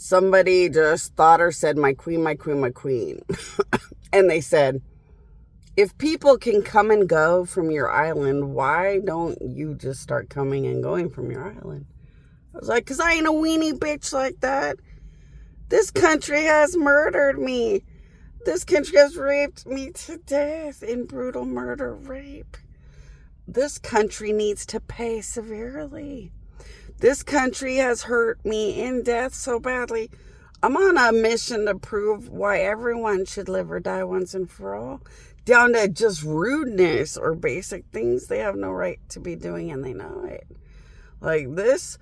somebody just thought or said, my queen, my queen, my queen. And they said, if people can come and go from your island, why don't you just start coming and going from your island? I was like, because I ain't a weenie bitch like that. This country has murdered me. This country has raped me to death in brutal murder rape. This country needs to pay severely. This country has hurt me in death so badly. I'm on a mission to prove why everyone should live or die once and for all. Down to just rudeness or basic things they have no right to be doing, and they know it. Like this,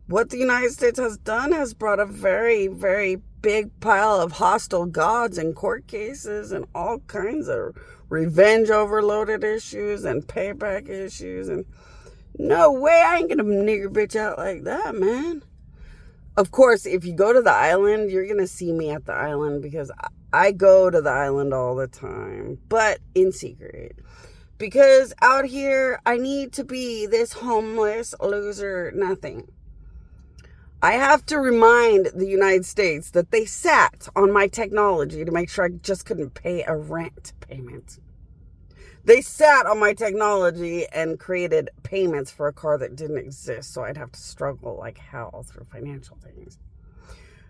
what the United States has done has brought a very, very big pile of hostile gods and court cases and all kinds of revenge overloaded issues and payback issues. And no way, I ain't gonna nigger bitch out like that, man. Of course, if you go to the island, you're gonna see me at the island because I go to the island all the time, but in secret. Because out here, I need to be this homeless loser nothing. I have to remind the United States that they sat on my technology to make sure I just couldn't pay a rent payment. They sat on my technology and created payments for a car that didn't exist, so I'd have to struggle like hell through financial things.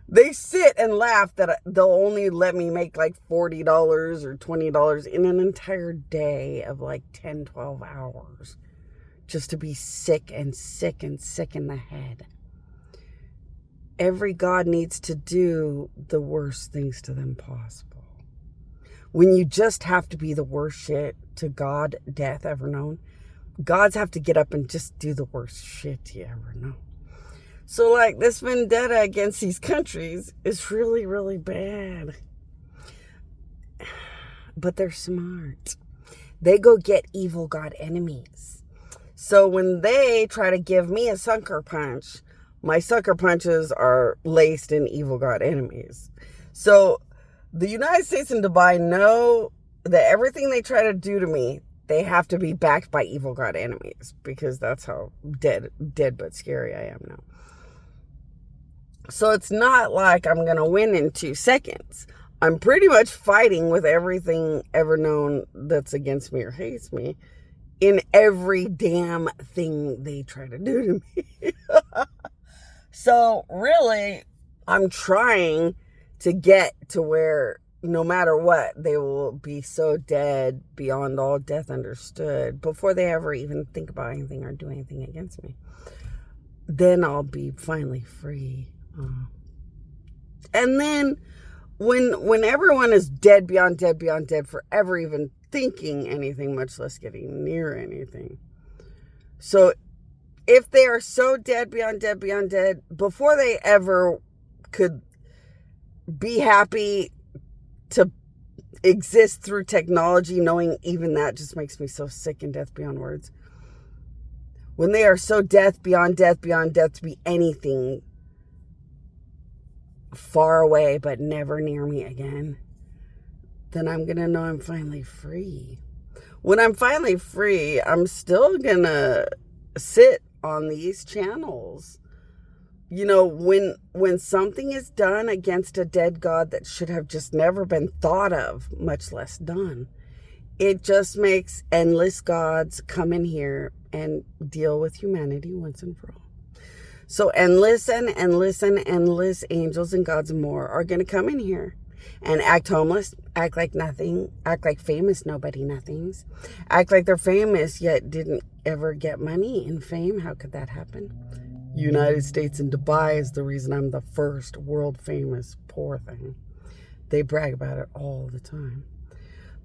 They sit and laugh that they'll only let me make like $40 or $20 in an entire day of like 10, 12 hours just to be sick and sick and sick in the head. Every God needs to do the worst things to them possible. When you just have to be the worst shit to God, death ever known, gods have to get up and just do the worst shit you ever know. So like this vendetta against these countries is really, really bad. But they're smart. They go get evil God enemies. So when they try to give me a sucker punch, my sucker punches are laced in evil God enemies. So the United States and Dubai know that everything they try to do to me, they have to be backed by evil God enemies, because that's how dead but scary I am now. So it's not like I'm going to win in 2 seconds. I'm pretty much fighting with everything ever known that's against me or hates me in every damn thing they try to do to me. So really, I'm trying to get to where no matter what, they will be so dead beyond all death understood before they ever even think about anything or do anything against me. Then I'll be finally free. And then when everyone is dead beyond dead forever even thinking anything, much less getting near anything. So if they are so dead beyond dead, before they ever could be happy to exist through technology, knowing even that just makes me so sick and death beyond words. When they are so death beyond death to be anything far away but never near me again, then I'm gonna know I'm finally free. When I'm finally free, I'm still gonna sit on these channels. You know, when something is done against a dead God that should have just never been thought of, much less done, it just makes endless gods come in here and deal with humanity once and for all. So endless angels and gods and more are going to come in here and act homeless, act like nothing, act like famous nobody nothings, act like they're famous yet didn't ever get money in fame. How could that happen? United States and Dubai is the reason I'm the first world famous poor thing. They brag about it all the time.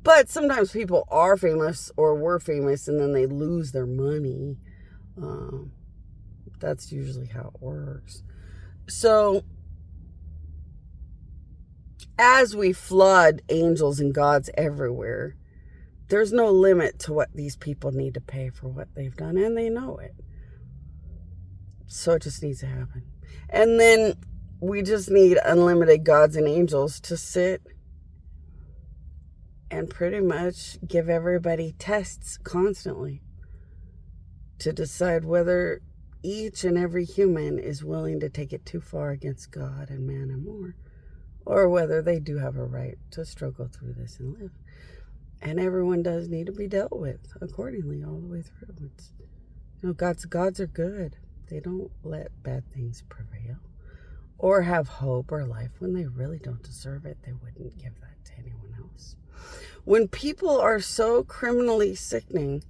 But sometimes people are famous or were famous and then they lose their money. That's usually how it works. So as we flood angels and gods everywhere, there's no limit to what these people need to pay for what they've done, and they know it. So it just needs to happen. And then we just need unlimited gods and angels to sit and pretty much give everybody tests constantly to decide whether each and every human is willing to take it too far against God and man and more, or whether they do have a right to struggle through this and live. And everyone does need to be dealt with accordingly all the way through. It's, gods are good. They don't let bad things prevail or have hope or life when they really don't deserve it. They wouldn't give that to anyone else. When people are so criminally sickening,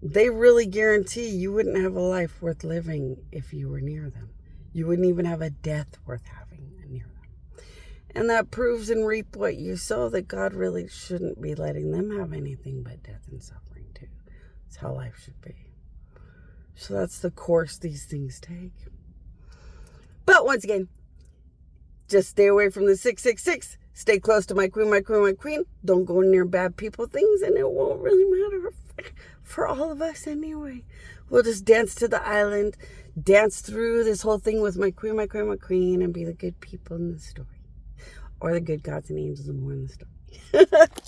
they really guarantee you wouldn't have a life worth living if you were near them. You wouldn't even have a death worth having near them. And that proves and reap what you sow, that God really shouldn't be letting them have anything but death and suffering too. That's how life should be. So that's the course these things take. But once again, just stay away from the 666. Stay close to my queen, my queen, my queen. Don't go near bad people things, and it won't really matter for all of us anyway. We'll just dance to the island, dance through this whole thing with my queen, my queen, my queen, and be the good people in the story. Or the good gods and angels and more in the story.